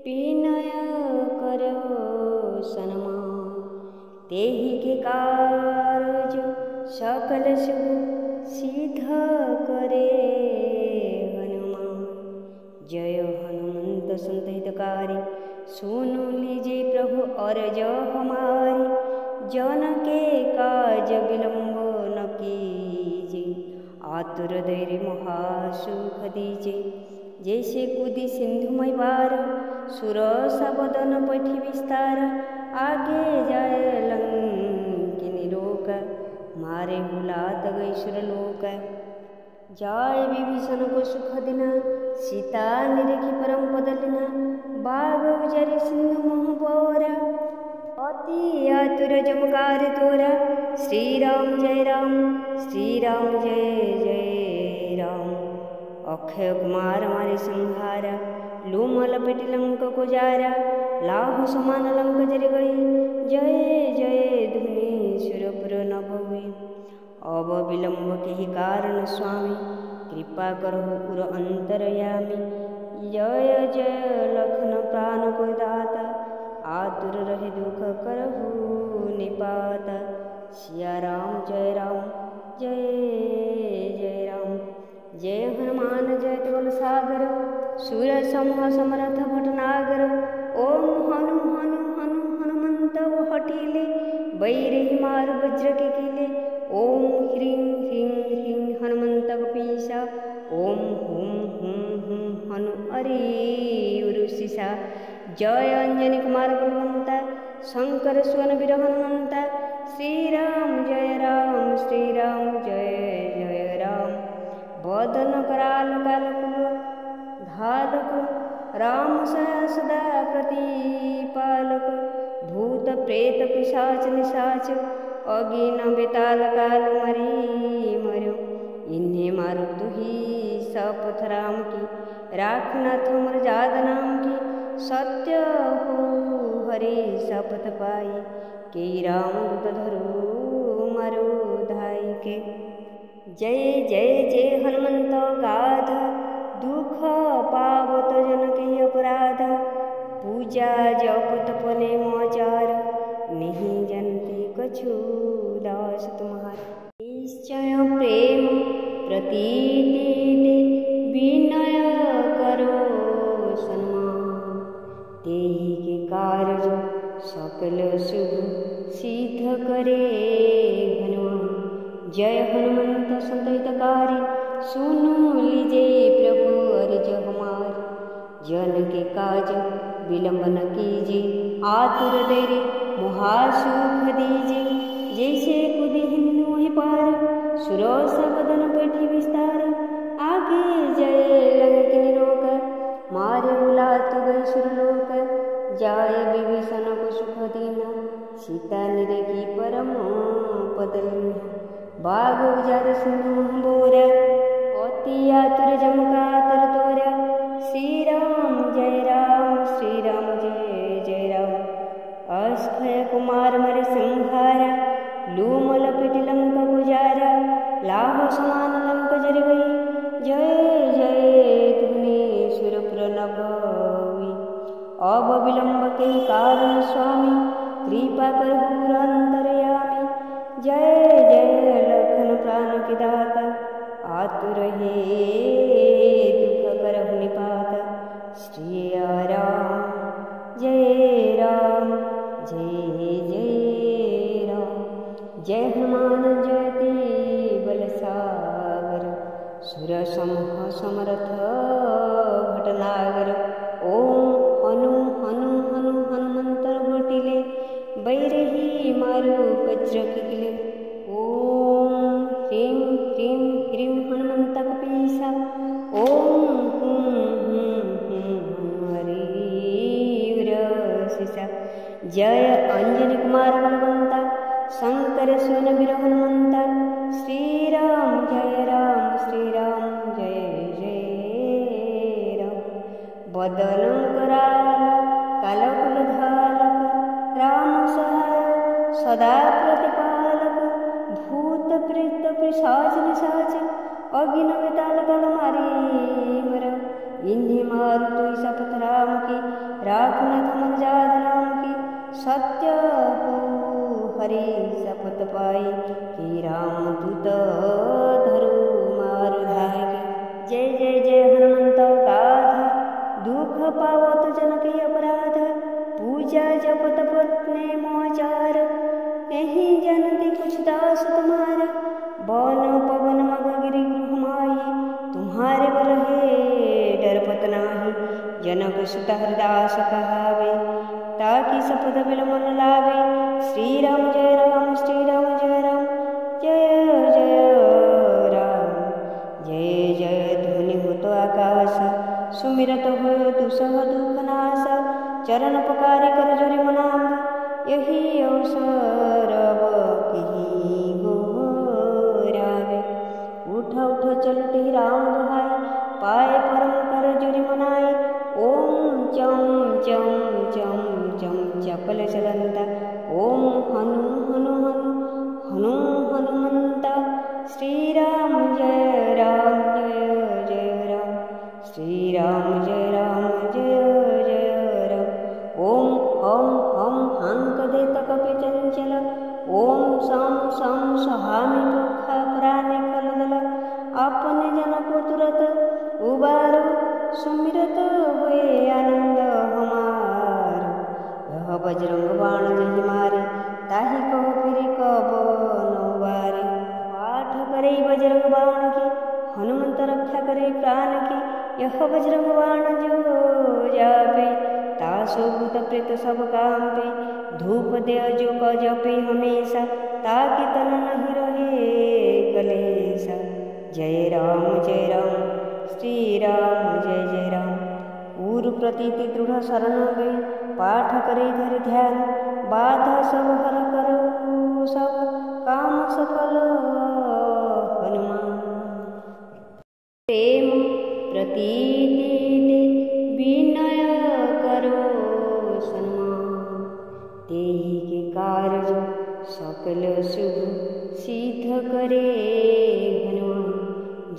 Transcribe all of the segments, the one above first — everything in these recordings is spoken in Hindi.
विनय करो सन्मान, तेहि के कारज सकल शुभ सिद्ध करे हनुमान। जय हनुमंत संत हितकारी, सुन लीजिए प्रभु अर्ज हमारी। जन के काज विलंब न कीजिए, आतुर धैर्य महासुख दीजिए। जैसे कूदी सिंधुमय पार, सुरसा बदन पैठी विस्तार। आगे जाए लंकिनी रोक, मारे हुलात गई सुरलोक। जाय विभीषण को सुख दिना, सीता निरेखी परम पद लिना। बाग उजारी सिंधु मोह बोरा, अति आतुर जमकार तोरा। श्री राम जय राम, श्री राम जय जय राम। अक्षय कुमार मारे संहारा, लूम लपेटी लंक को जारा। लाहु समान लंक जरि गई, जय जय धुनि सुरपुर न भई। अब विलंब केहि कारण स्वामी, कृपा करहु पुर अंतरयामी। जय जय लखन प्राण को दाता, आतुर रहे दुख करहु निपाता। सिया राम जय राम, जय जय राम। जय हनुमान जय बल सागर, सूर समूह समरथ भटनागर। ओम हनु हनु हनु हनुमंत हठीले, बैरेहि मार वज्र के कीले। ओम ह्रीं ह्रीं ह्रीं हनुमंत कपीसा, ओम हुम हुम हुम हनु अरि उरुशिषा। जय अंजनी कुमार बलवंता, शंकर सुवन वीर हनुमंता। श्री राम जय राम, श्री राम जय जय राम। बदन कराल कालकुल धालक, राम सदा प्रतिपालक। भूत प्रेत पिशाच निशाच, अगिन बेताल काल मरी मर्यो। इन्हें मारो तुही शपथ राम की, राखनाथ मोर जाद नाम की। सत्य हो हरि शपथ पाई, के राम दूत धरो मारो धाई के। जय जय जय हनुमंत गाध, दुख पावत जन के अपराध। पूजा जप तप नेम आचार, नहीं जनती कछु दास तुम्हारा। निश्चय प्रेम प्रतीति, विनय करो सन्मान। तेहि के कार्य सकल शुभ सिद्ध करे हनुमान। जय हनुमंत संत हितकारी, सुन लीजिए प्रभु अर्ज हमारी। जन के काज विलंब न कीजिए, आतुर धैर्य महासुख दीजिए। जैसे कूदी हिंदू पार, सुरसा बदन पैठी विस्तार। आगे जय लंकिनी रोक, मारे उलात गई सुरलोक। जाय विभीषण को सुख दीना, सीता निरेखी परम पद लीना। बाग उजारे सिंधु मोह बोरा, अति आतुर जमकार तोरा। श्री राम जय राम, श्री राम जय जय राम। अक्षय कुमार मरे संहारा, लूम लपेटी लंक गुजारा। लाहु समान लंक जरि गई, जय जय धुनि सुरपुर न भई। अब विलंब के कारण स्वामी, कृपा करहु अंतरयामी। जय जय लखन प्राण के दाता, आतुर हे दुख करहु निपाता। श्री राम जय राम, जय जय राम। जय हनुमान जयति बल सागर, सुर समूह समरथ भटनागर। ओम हनु हनु हनु हनुमंत हठीले, बैरेहि मारो वज्र के कीले। ओम ह्रीं ह्रीं ह्रीं हनुमंत कपीसा, जय अंजनी कुमार बलवंता, शंकर सुन वीर हनुमंता। श्री राम जय राम, श्री राम जय जय राम। बदन कराल कालकुल धालक, राम सहाय सदा प्रतिपालक। भूत प्रेत पिशाच निशाच, अगिन बेताल तल मारी मर। इन्हें मारु तुई शपथ राम की, राखनाथ मन जाद नाम की। सत्य हो हरि शपथ पाई, कि राम दूत धरु मारु धाय। जय जय जय हनुमंत गाथा, दुख पावत जन के अपराध। पूजा जप तप ने मोचार, नहीं जानती कुछ दास तुम्हारा। वन पवन मग गिरि गृह माही, तुम्हारे बल है डरपत नाही। जनक सुत हरदास कहावे, ताकि सपद बिल मन लावे। श्री राम जय राम, श्री राम जय राम, जय जय राम। जय जय ध्वनि हो तो आकाश, सुमिरत हो दुसह दुख नाश। चरण पकारे कर जोरी मनांग, यही अवसर बही गोरावे। उठ उठ चलते राम दुहाई, पाए परम कर जोरी मनाई। ओम चम चम चम चम चपल चलंता, ओम हनु हनु हनु हनु हनुमंता। श्री राम जय राम, जय जय राम। श्री राम जय राम, जय जय राम। ओम हम हम हंक देत कपि चंचल, ओम सम सम सहामि पुखा प्राणे खलदल। अपने जन को तुरत उबारो, सुमिरत हुए आनंद हमार। यह बजरंग बाण जहि मारे, ताहि कहो फिर कब न बारे। पाठ करे बजरंग बाण की, हनुमंत रक्षा करे प्राण की। यह बजरंग बाण जो जापे, तासो भूत प्रेत सब कांपे। धूप दे जो क जपे हमेशा, ताकि तन नहीं रहे कलेसा। जय राम जय राम, श्री राम जय जय राम। पूर्व प्रतीति दृढ़ शरण गई, पाठ करे धर ध्यान। बाधा सब हर करो, सब काम सफल हनुमान। प्रेम प्रतीति विनय करो सन्मान, तेहि के कार्य सकल शुभ सिद्ध करे हनुमान।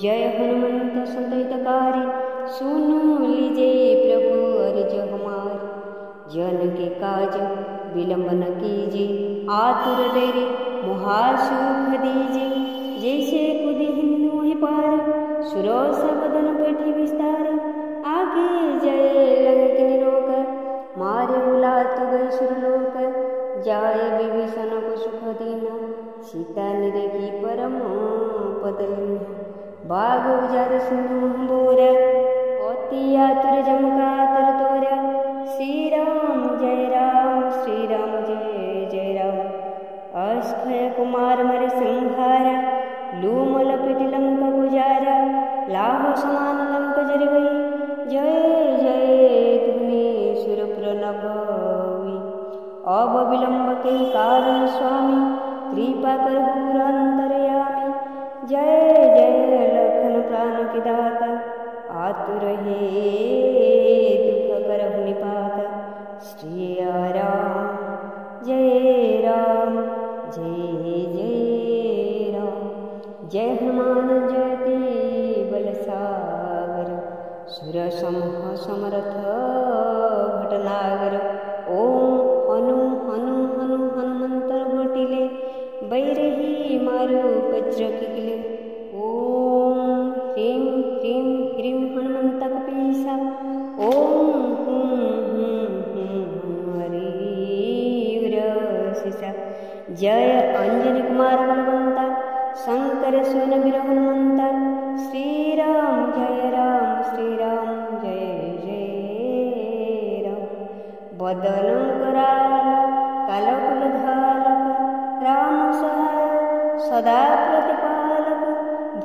जय हनुमंत संतहितकारी, सुनु लीजे प्रभु अर्ज हमार। जन के काज विलंब न कीजे, आतुर देरी मुहा सुख दीजे। जैसे कुदी हिंदू ही पार, सुरोसा बदन बैठी विस्तार। आगे जय लंक निरोग, मारे उलात गई सुरलोक। जाय विभीषण को सुख दीना, सीता निरेगी परम पद लीना। बाग उजार सिंधु बोरा, अति आतुर जमकातर तोरा। श्री राम जय राम, श्री राम जय जय राम। अक्षय कुमार मर संहारा, लूम लपेट लंक गुजारा। लाभ समान लंक जर गई, जय जय धुनि सुर प्रणवी। अब विलंब के कारण स्वामी, कृपा करहु अंतरयामी। जय जय लखन प्राण के दाता, आतुर हे दुख करहु निपाता। श्री राम जय राम, जय जय राम। जय हनुमान जयति बल सागर, सुर समूह समरथ भटनागर। ओम हनु हनु हनु हनुमंतर घोटिले, बैरही मारु वज्र किले। ओम ह्रीं ह्रीं ह्रीं हनुमंत कपीसा, ओम हुं हुं हुं हनुमरीर शिषा। जय अंजनी कुमार बलवंता, शंकर सुन वीर हनुमंता। श्री राम जय राम, श्री राम जय जय राम। बदन कराल कालकुल धालक, राम सहाय सदा प्रतिपालक।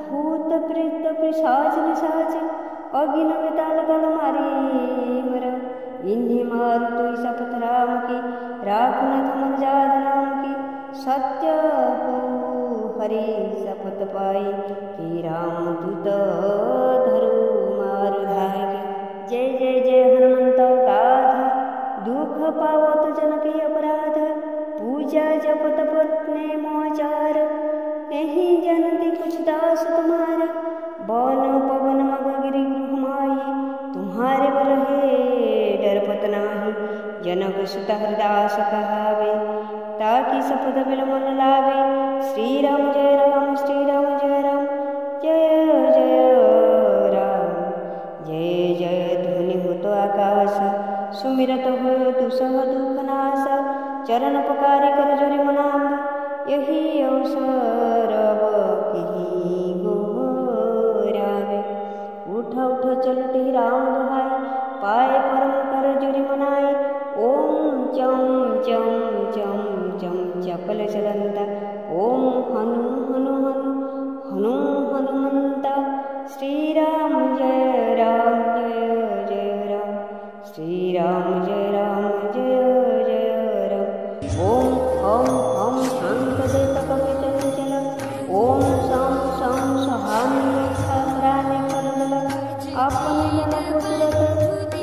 भूत प्रेत पिशाच निशाच, अगिन बेताल तल मारी मर। इन्हें मारु तुई शपथ राम की, राखु न थमन जात नाम की। सत्य हो हरि शपथ पाई, कि राम दूत धरु मारु धाय। जय जय जय हनुमंत गाथा, दुख पावत जनक अपराध। पूजा जप तप नेमोचार, नहीं जानती कुछ दास तुम्हारा। वन पवन मग गिरि गृह माही, तुम्हारे बल है डरपत नाही। जनक सुत हरदास कहावे, ताकि सपथ बिल मन लावे। श्री राम जय राम, श्री राम जय राम, जय जय राम। जय जय ध्वनि होत आकाश, सुमिरत हो दुसह दुख नाश। चरण पुकारि कर जोरि मनाम, यही अवसर बही गोहरावे। उठ उठ चलते राम दुहाई, पाए परम कर जोरि मनाई। ओम चम चम चम चम चपल चलंता, ओम हनु हनु हनु हनु हनुमंता। श्री राम जय राम, जय जय राम, श्री राम जय राम, जय जय राम। ओम हम हम शांत देत कपि चंचल, ओम सम सम सहाय खाराने करदल। अपने जन को तुरत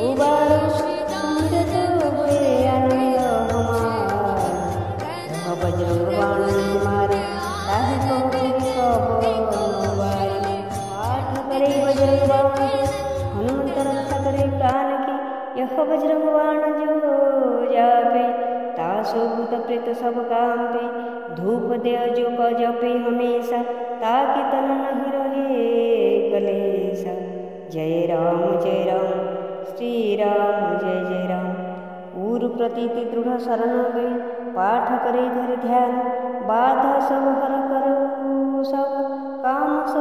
उबारो, सुमिरत हुए आनंद हमार। यह बजरंग बाण मारे, ताहि को फिर कबो वारे। पाठ करे बजरंग बाण को, हनुमंत रक्षा करे प्राण की। यह बजरंग बाण जो जापे, तासु भूत प्रेत सब कांपे। धूप दे जो क जपे हमेशा, ताकि तन नहीं रहे कलेसा। जय राम जय राम, श्री राम जय जय राम। पूर्व प्रतीति दृढ़ शरण वे, पाठ करे धर ध्यान। बाधा सब हर करो सब, काम सब